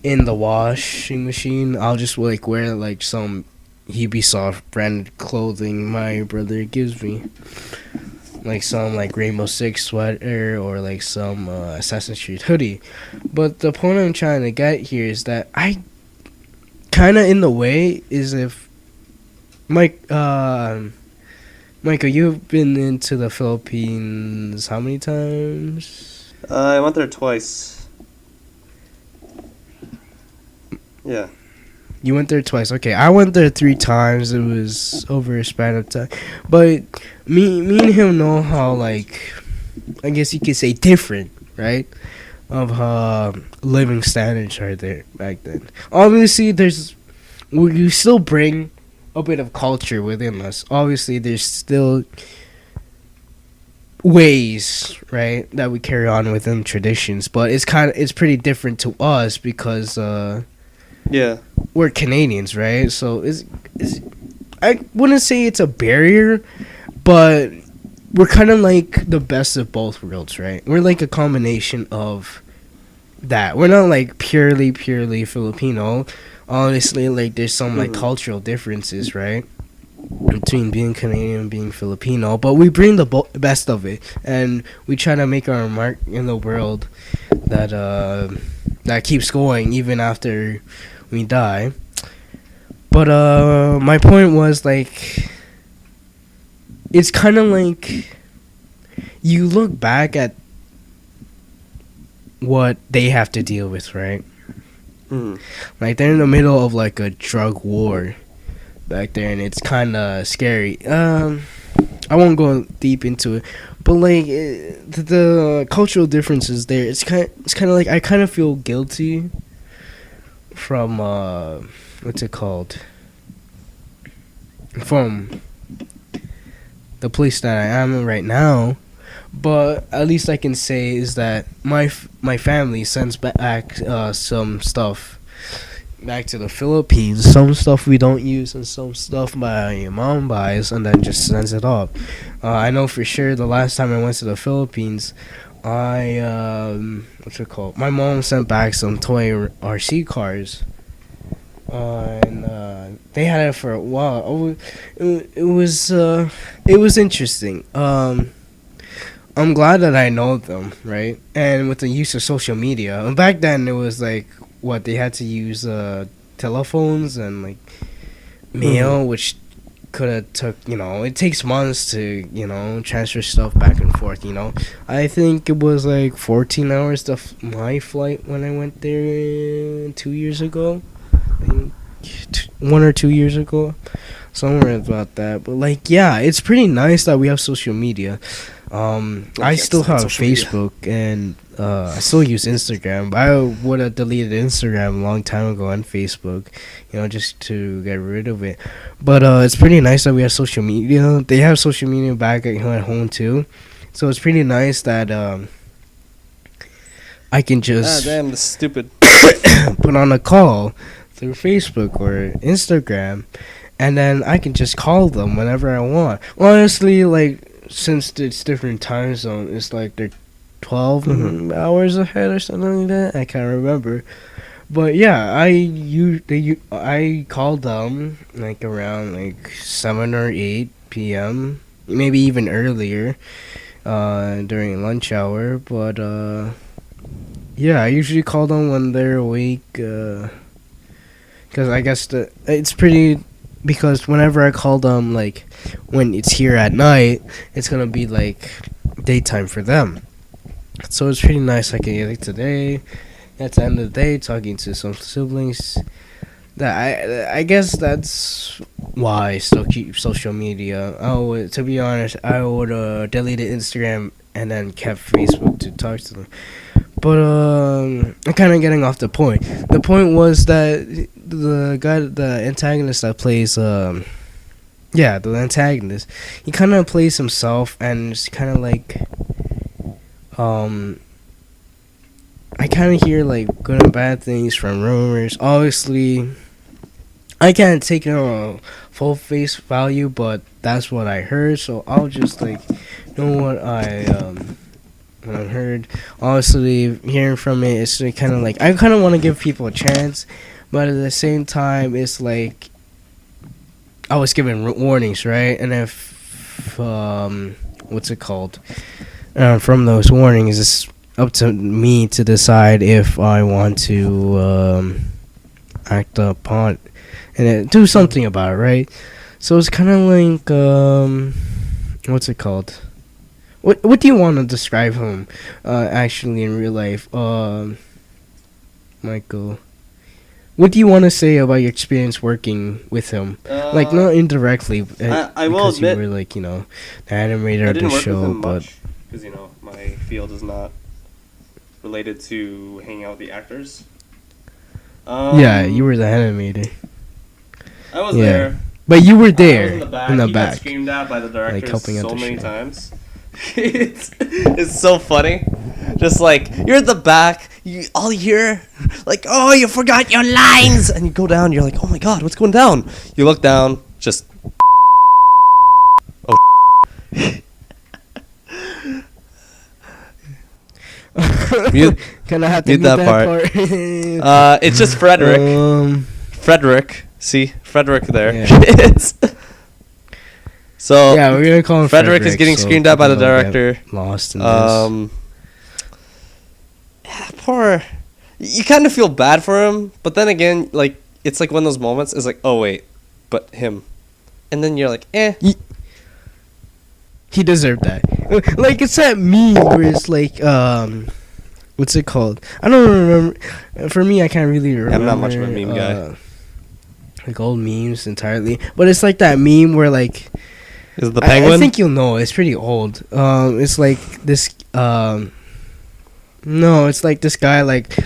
in the washing machine, I'll just like wear like some Ubisoft branded clothing my brother gives me. Like some like Rainbow Six sweater, or like some Assassin's Creed hoodie. But the point I'm trying to get here is that I kind of, in the way, is if Michael, you've been into the Philippines how many times? I went there twice. Yeah. You went there twice. Okay, I went there 3 times. It was over a span of time. But me and him know how, like, I guess you could say different, right? Of how living standards are there back then. Obviously, you still bring a bit of culture within us. Obviously, there's still ways, right, that we carry on within traditions. But it's pretty different to us because yeah, we're Canadians, right? So I wouldn't say it's a barrier, but we're kind of like the best of both worlds, right? We're like a combination of that. We're not like purely Filipino. Honestly, like there's some like cultural differences, right, between being Canadian and being Filipino, but we bring the best of it, and we try to make our mark in the world that keeps going even after we die. But my point was, like, it's kind of like you look back at what they have to deal with, right? Like, they're in the middle of like a drug war back there, and it's kind of scary. I won't go deep into it, but like the cultural differences there, it's kind of like I kind of feel guilty from what's it called, from the place that I am right now. But at least I can say is that my family sends back some stuff back to the Philippines, some stuff we don't use and some stuff my mom buys and then just sends it off. I know for sure the last time I went to the Philippines, what's it called? My mom sent back some toy RC cars. And they had it for a while. It was interesting. I'm glad that I know them, right? And with the use of social media, and back then it was like what they had to use telephones and like mail, which could have took, it takes months to transfer stuff back and forth. I think it was like 14 hours my flight when I went there 2 years ago. I think 1 or 2 years ago, somewhere about that. But like, yeah, it's pretty nice that we have social media. I still have Facebook and I still use Instagram. But I would have deleted Instagram a long time ago and Facebook, just to get rid of it. But it's pretty nice that we have social media. They have social media back at home too, so it's pretty nice that I can just damn, this is stupid. put on a call through Facebook or Instagram, and then I can just call them whenever I want. Honestly, like, since it's different time zone, it's like they're 12 hours ahead or something like that. I can't remember. But yeah, I called them like around like 7 or 8 p.m., maybe even earlier, during lunch hour. But yeah, I usually call them when they're awake, because I guess it's pretty, because whenever I call them, like, when it's here at night, it's gonna be like daytime for them. So it's pretty nice. I can get it today, at the end of the day, talking to some siblings. That I guess that's why I still keep social media. To be honest, I would deleted Instagram and then kept Facebook to talk to them. But I'm kind of getting off the point. The point was that the antagonist that plays, the antagonist, he kind of plays himself, and it's kind of like, I kind of hear like good and bad things from rumors. Obviously, I can't take it on full face value, but that's what I heard. So I'll just like know what I heard. Honestly, hearing from it, it's kind of like I kind of want to give people a chance, but at the same time, it's like I was given warnings, right? And if what's it called? From those warnings, it's up to me to decide if I want to act upon it and do something about it, right? So it's kind of like what's it called? What do you want to describe him actually in real life, Michael? What do you want to say about your experience working with him? Like, not indirectly. I will admit, you were like, the animator of the show, but because my field is not related to hanging out with the actors. Yeah, you were the animator. I was there. But you were there in the back. In the he back. Got screamed at by the directors like, helping so out the many show. times. It's so funny. Just like, you're at the back, all you hear, like, oh, you forgot your lines, and you go down, you're like, oh my god, what's going down? You look down, just oh. Mute, Can I have to mute that part. It's just Frederick. Frederick, see, Frederick there. Yeah. So yeah, we're gonna call him Frederick is getting screamed at by the director. Lost in this. Poor. You kind of feel bad for him, but then again, like, it's like one of those moments. It's like, oh wait, but him, and then you're like, eh. He deserved that. Like, it's that meme where it's like, what's it called? I don't remember. For me, I can't really remember. I'm not much of a meme guy. Like old memes entirely, but it's like that meme where like. Is it the penguin? I think you'll know. It's pretty old. It's like this. No, it's like this guy like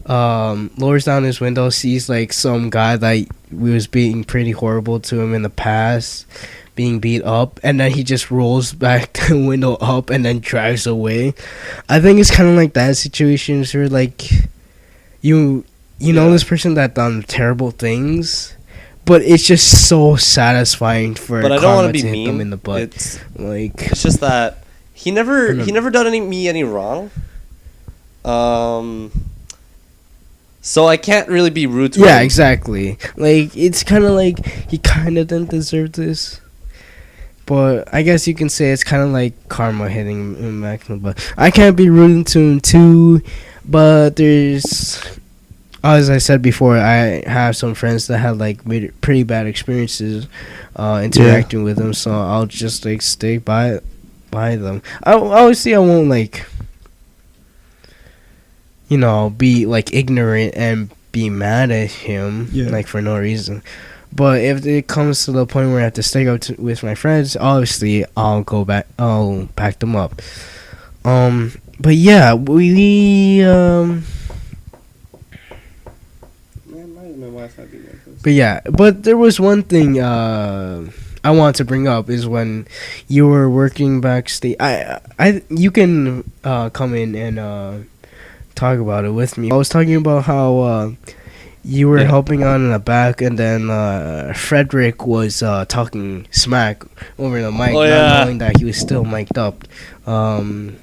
lowers down his window, sees like some guy that was being pretty horrible to him in the past, being beat up, and then he just rolls back the window up and then drives away. I think it's kind of like that situation where like you you know this person that done terrible things, but it's just so satisfying for But I don't karma want to be hit mean. them in the butt. It's Like, it's just that he never done any wrong. So I can't really be rude to him. yeah, exactly. Like, it's kind of like he kind of didn't deserve this. But I guess you can say it's kind of like karma hitting him back in the butt. I can't be rooting to him too, but there's, as I said before, I have some friends that had like pretty bad experiences interacting with him, so I'll just like stay by them. Obviously I won't like, you know, be like ignorant and be mad at him like for no reason. But if it comes to the point where I have to stick up with my friends, obviously I'll back them up. But yeah, but there was one thing I want to bring up is when you were working backstage. You can come in and talk about it with me. I was talking about how you were helping on in the back, and then Frederick was talking smack over the mic, not knowing that he was still mic'd up. Okay.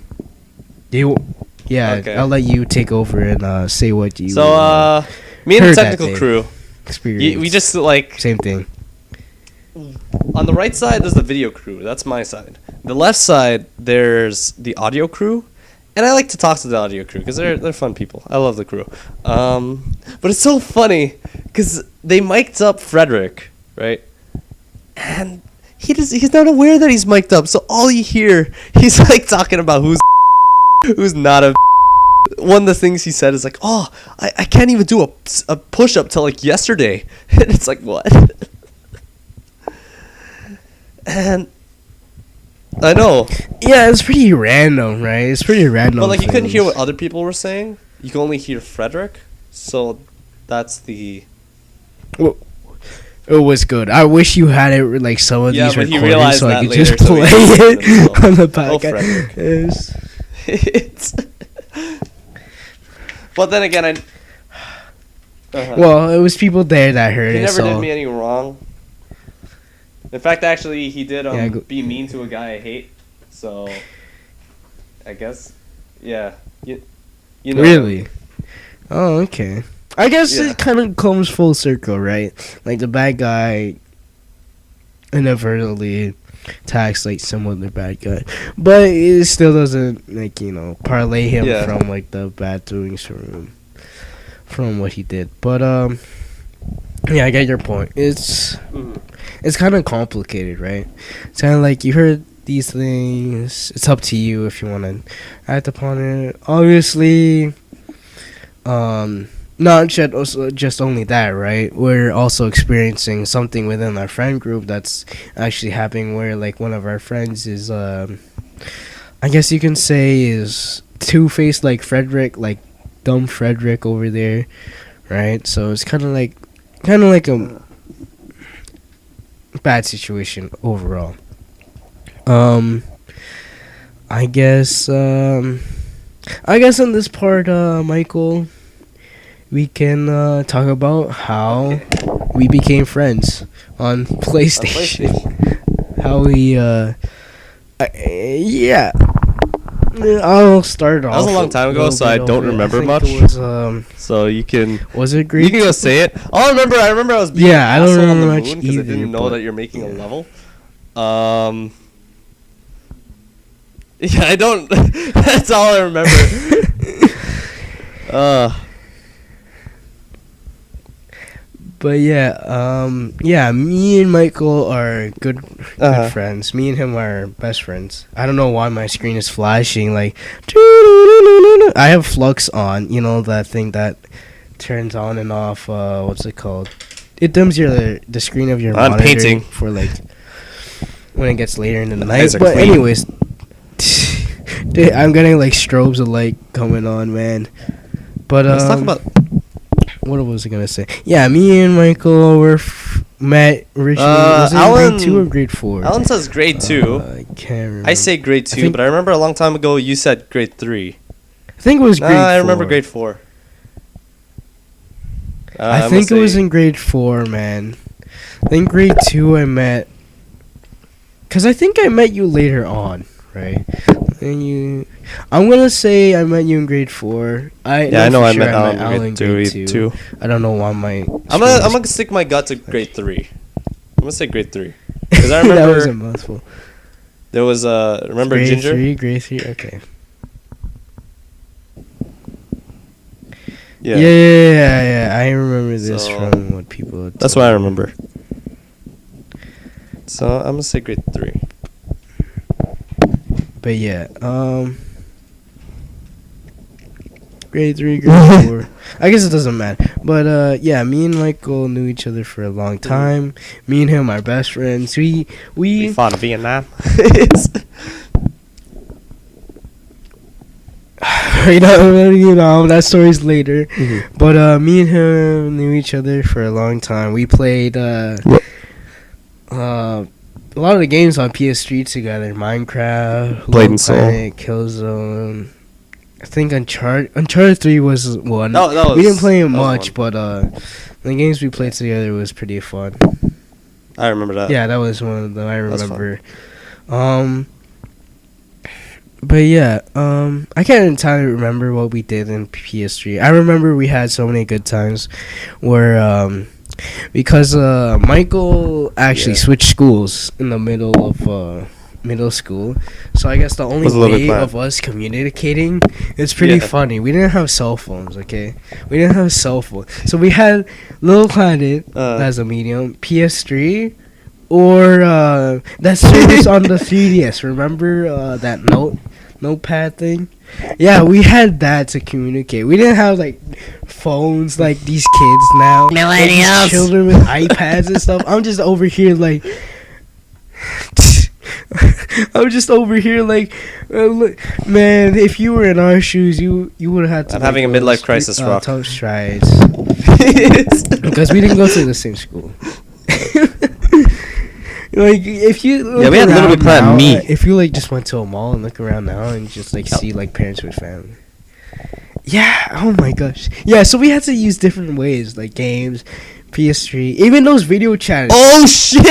I'll let you take over and say what you. So me and the technical crew, experience. we just like same thing. On the right side, there's the video crew. That's my side. The left side, there's the audio crew. And I like to talk to the audio crew because they're fun people. I love the crew. But it's so funny because they mic'd up Frederick, right? And he's not aware that he's mic'd up. So all you hear, he's like talking about who's not a. One of the things he said is like, oh, I can't even do a push-up till like yesterday. And it's like, what? And I know. Yeah, it's pretty random, right? It's pretty random. But like, you couldn't hear what other people were saying. You can only hear Frederick. So that's the. Well, it was good. I wish you had it like some of these recordings so I could just play it on the back. Oh, Frederick. It's. But then again, well, it was people there that heard it. He never did me any wrong. In fact, actually, he did be mean to a guy I hate. So, I guess, yeah, you know. Really? Oh, okay. I guess it kind of comes full circle, right? Like the bad guy inadvertently attacks like some other bad guy, but it still doesn't like parlay him from like the bad doings from what he did. But yeah, I get your point. It's kind of complicated, right? It's kind of like you heard these things. It's up to you if you want to act upon it. Obviously, not just only that, right? We're also experiencing something within our friend group that's actually happening where like one of our friends is, I guess you can say is two-faced like Frederick, like dumb Frederick over there, right? So it's kind of like a bad situation overall. I guess in this part, Michael, we can talk about how we became friends on PlayStation. How we yeah. I'll start off. That was a long time ago, so I don't remember much. So you can. Was it great? You can go say it. I remember I was being I don't remember much because I didn't know that you're making a level. Yeah, I don't. That's all I remember. But yeah, me and Michael are good friends. Me and him are best friends. I don't know why my screen is flashing like. I have Flux on, that thing that turns on and off. What's it called? It dims the screen of your monitor painting for like when it gets later into the night. But anyways, dude, I'm getting like strobes of light coming on, man. But let's talk about. What was I gonna say? Yeah, me and Michael were met originally. Was it grade 2 or grade 4? Alan says grade 2. I can't remember. I say grade 2, but I remember a long time ago you said grade 3. I think it was grade 4. I remember grade 4. I think it was in grade 4, man. I think grade 2 I met. Because I think I met you later on, right? And I'm gonna say I met you in grade 4. I know I met Alan in grade 2. I don't know why my. I'm gonna stick my gut to grade 3. I'm gonna say grade 3 because I remember that was a mouthful. There was remember grade Ginger? Grade 3, okay. Yeah. I remember this from what people. That's what I remember. So I'm gonna say grade 3. But yeah, grade 3, grade 4. I guess it doesn't matter. But yeah, me and Michael knew each other for a long time. Me and him are best friends. We fought in Vietnam. That story's later. Mm-hmm. But me and him knew each other for a long time. We played a lot of the games on PS3 together. Minecraft, Blade and Soul, Killzone. I think Uncharted 3 was one. No, we didn't play it much, but the games we played together was pretty fun. I remember that. Yeah, that was one of them. I remember. But yeah, I can't entirely remember what we did in PS3. I remember we had so many good times where because Michael actually switched schools in the middle of middle school, so I guess the only way of us communicating is pretty funny. We didn't have cell phones, okay? We didn't have cell phones, so we had Little Planet as a medium, PS3, or that service on the 3DS. Remember that notepad thing? Yeah, we had that to communicate. We didn't have like phones like these kids now. Millennials. Like, children with iPads and stuff. I'm just over here like. Look, man, if you were in our shoes, you would have had to. I'm having a midlife crisis, Roch. Tough strides. Because we didn't go to the same school. Like if you we had Little Big Planet. Me, if you like just went to a mall and look around now and just like see like parents with family. Yeah. Oh my gosh. Yeah. So we had to use different ways, like games, PS3, even those video chats. Oh shit!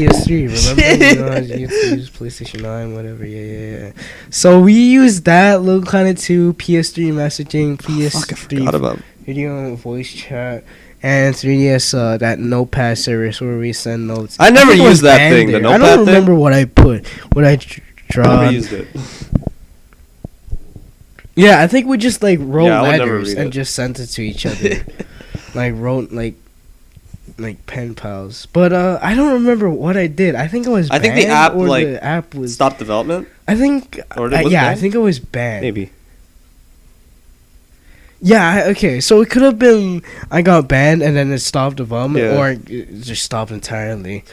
PS3. Remember? You had to use PlayStation 9, whatever. Yeah. So we used that Little Planet 2, PS3 messaging, PS3 I forgot about video voice chat. And 3DS, that notepad service where we send notes. I never used that thing, the notepad thing. I don't remember what I put, what I draw. I never used it. Yeah, I think we just like wrote letters and just sent it to each other. Like wrote like pen pals. But I don't remember what I did. I think I was banned. I think the app the app was stopped development. I think I think it was banned. Maybe. Yeah, okay, so it could have been I got banned and then it stopped development, or it just stopped entirely.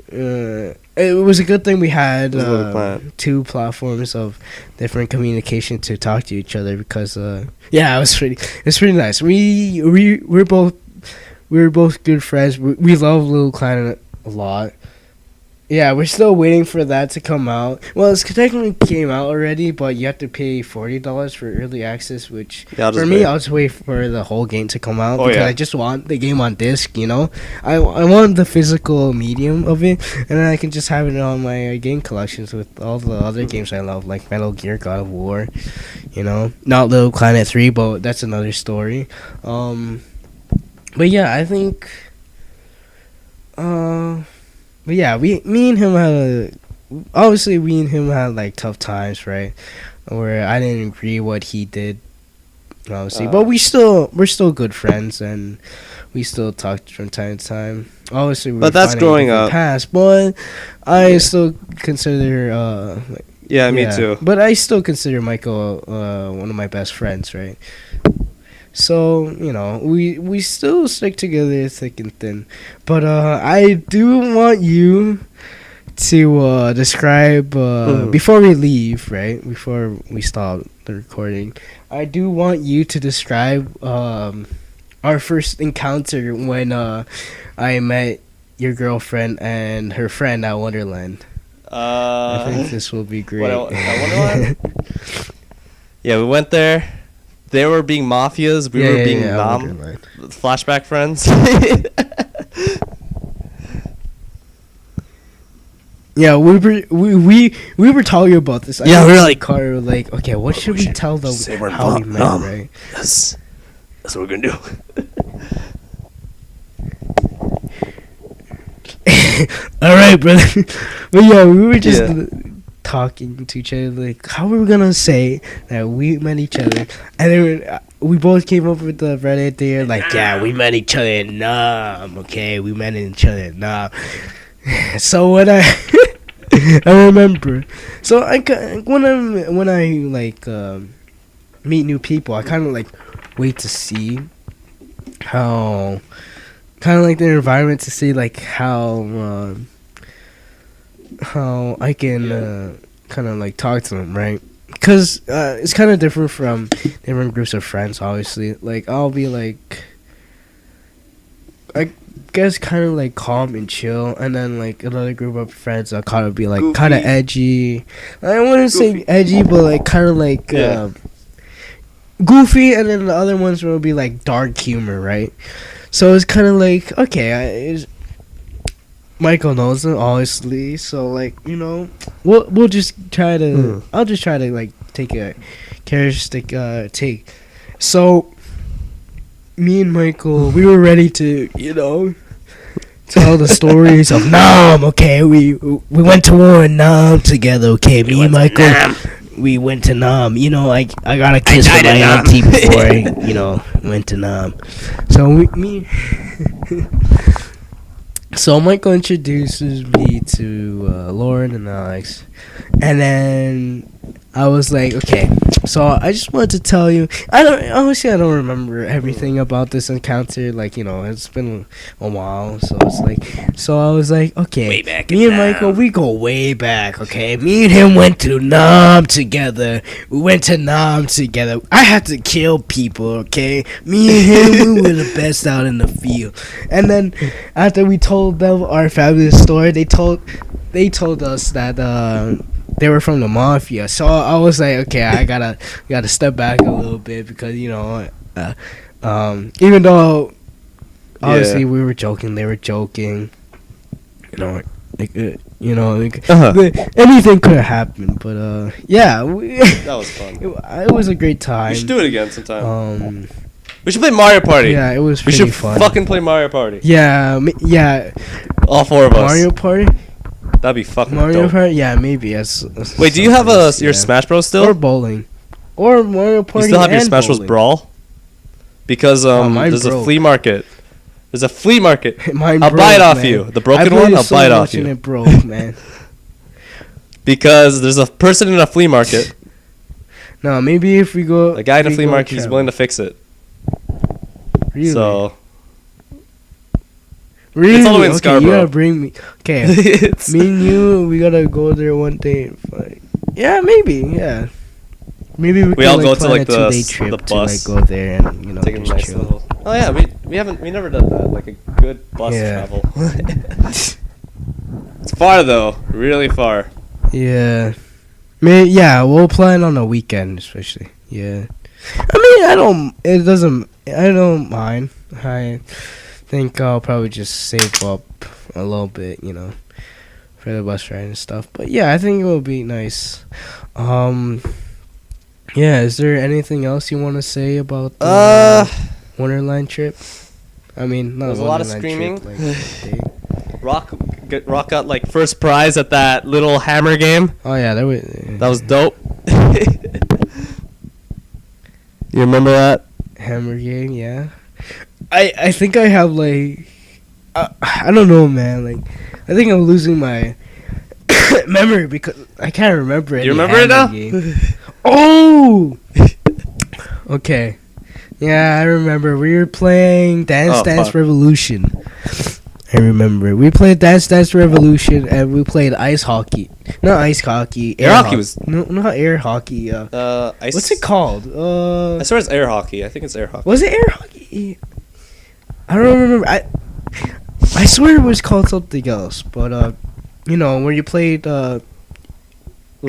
It was a good thing we had 2 platforms of different communication to talk to each other because it's pretty nice. We're both good friends. We love Little Planet a lot. Yeah, we're still waiting for that to come out. Well, it's technically came out already, but you have to pay $40 for early access, which for me, I'll just wait for the whole game to come out because I just want the game on disc, you know? I want the physical medium of it, and then I can just have it on my game collections with all the other games I love, like Metal Gear, God of War, you know? Not Little Planet 3, but that's another story. But yeah, I think... But yeah, me and him had like tough times, right? Where I didn't agree what he did, obviously. But we're still good friends, and we still talk from time to time. Obviously, but that's growing up. Past, but I still consider. Me too. But I still consider Michael one of my best friends, right? So, you know, we still stick together thick and thin. But I do want you to describe, before we leave, right? Before we stop the recording, I do want you to describe our first encounter when I met your girlfriend and her friend at Wonderland. I think this will be great. At Wonderland? Yeah, we went there. they were being mafias, we were being flashback friends. Yeah, we were talking about this. Yeah, we were like, car, like, okay, what should we tell them how we met, right? That's what we're gonna do. All right, brother. But yeah, we were just talking to each other, like, how were we gonna say that we met each other? And then we both came up with the right idea, like, yeah, we met each other in Nam. Okay, we met each other in Nam. So when I remember, so when I like meet new people, I kind of like wait to see how, kind of like the environment, to see like how I can kind of like talk to them, right? Because it's kind of different from different groups of friends, obviously. Like, I'll be like, I guess kind of like calm and chill, and then like another group of friends I'll kind of be like kind of edgy. I wouldn't say edgy, but like kind of like goofy, and then the other ones will be like dark humor, right? So it's kind of like, okay, Michael knows it, obviously, so like, you know, we'll just try to I'll just try to like take a characteristic take. So me and Michael, we were ready to, you know, tell the stories of Nam. Okay, we went to war in Nam together. Okay, me and Michael, we went to Nam. You know, I got a kiss from my auntie before I, you know, went to Nam. So so Michael introduces me to Lauren and Alex, and then I was like, okay, so I just wanted to tell you, I don't remember everything about this encounter, like, you know, it's been a while, so it's like, so I was like, okay, way back me and Michael, we go way back, okay, me and him went to Nam together, we went to Nam together, I had to kill people, okay, me and him, we were the best out in the field, and then, after we told them our fabulous story, they told us that, they were from the mafia, so I was like, okay, I gotta step back a little bit, because, you know, even though obviously we were joking, they were joking, you know, like, anything could have happened, but yeah, that was fun. It was a great time. We should do it again sometime. We should play Mario Party. Yeah, it was. We pretty should fun. fucking play Mario Party. Yeah, yeah. All four of us. Mario Party. That'd be fucking Mario dope. Party, yeah, maybe. Wait, do you have your Smash Bros still? Or bowling, or Mario Party? You still have your and Smash Bros bowling. Brawl? Because there's a flea market. There's a flea market. I'll buy it off you. The broken one, I'll buy it off you. It broke, man. Because there's a person in a flea market. No, maybe if we go. A guy in a flea market, he's willing to fix it. Really? So. Really? It's all the way in okay, Scarborough. you gotta bring me. Okay, me and you, we gotta go there one day. Yeah, maybe. Yeah, maybe we all can, go to plan like a 2-day trip the bus. to like go there and, you know, Take a just nice chill. little. Oh yeah, we never done that, like a good bus travel. It's far though, really far. Yeah, yeah, we'll plan on a weekend especially. Yeah, I mean, I don't mind. I think I'll probably just save up a little bit, you know, for the bus ride and stuff. But yeah, I think it will be nice. Yeah, is there anything else you want to say about the Wonderland trip? I mean, not there's a lot of Wonderland screaming. Trip, Roch got like first prize at that little hammer game. oh yeah, that was dope. You remember that? hammer game. Yeah, I think I have like I don't know, man. Like, I think I'm losing my memory because I can't remember it. You remember it now? Oh, okay. Yeah, I remember. We were playing Dance Revolution. I remember. We played Dance Revolution, and we played ice hockey. Not ice hockey. Air hockey was... No, not air hockey. Ice... What's it called? I swear it's air hockey. I think it's air hockey. Was it air hockey? I don't remember. I swear it was called something else, but you know, where you played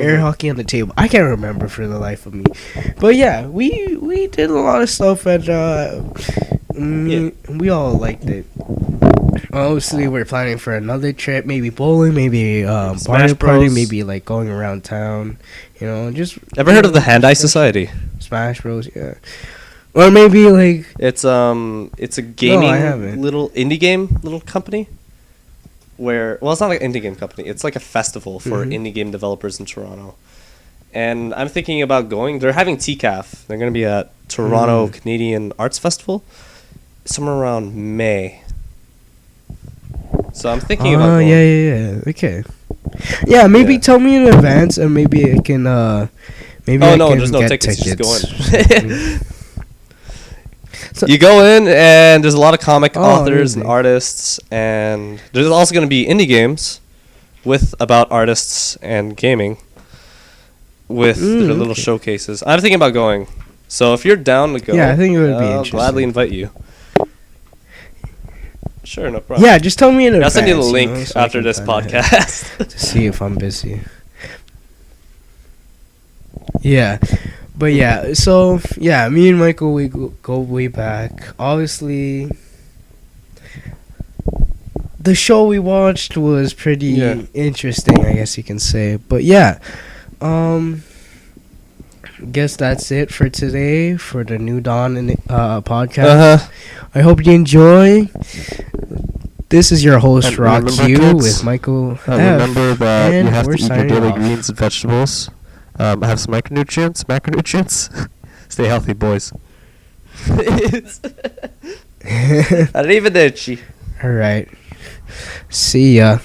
air hockey on the table. I can't remember for the life of me. But yeah, we did a lot of stuff, and we all liked it. Obviously, we're planning for another trip, maybe bowling, maybe Smash Mario Party, Bros. maybe like going around town. You know, just Ever heard of the Hand Eye Society? Smash Bros. Yeah, or maybe like It's a gaming haven't. little indie game little company. Where it's not like an indie game company. It's like a festival for indie game developers in Toronto. And I'm thinking about going. They're having TCAF. They're going to be at Toronto Canadian Arts Festival somewhere around May. So I'm thinking about going. Yeah. Okay. Yeah, maybe Yeah. tell me in advance, and maybe I can maybe I can there's no get tickets. You just tickets. go in. You go in, and there's a lot of comic authors and really? artists, and there's also going to be indie games about artists and gaming with their little okay. showcases. I'm thinking about going. So if you're down to go, Yeah, I think it would be I'll interesting. gladly invite you. Sure, no problem. Yeah, just tell me in I'll advance. send you the know, link so I after can this plan ahead podcast. to see if I'm busy. Yeah, but yeah, so yeah, me and Michael, we go way back. Obviously, the show we watched was pretty interesting, I guess you can say. But yeah, guess that's it for today for the New Dawn podcast. I hope you enjoy. This is your host, And Roch remember, Q, kids, with Michael F. remember that and you have to we're eat your signing daily off. greens and vegetables. Have some macronutrients. Stay healthy, boys. Arrivederci. All right. See ya.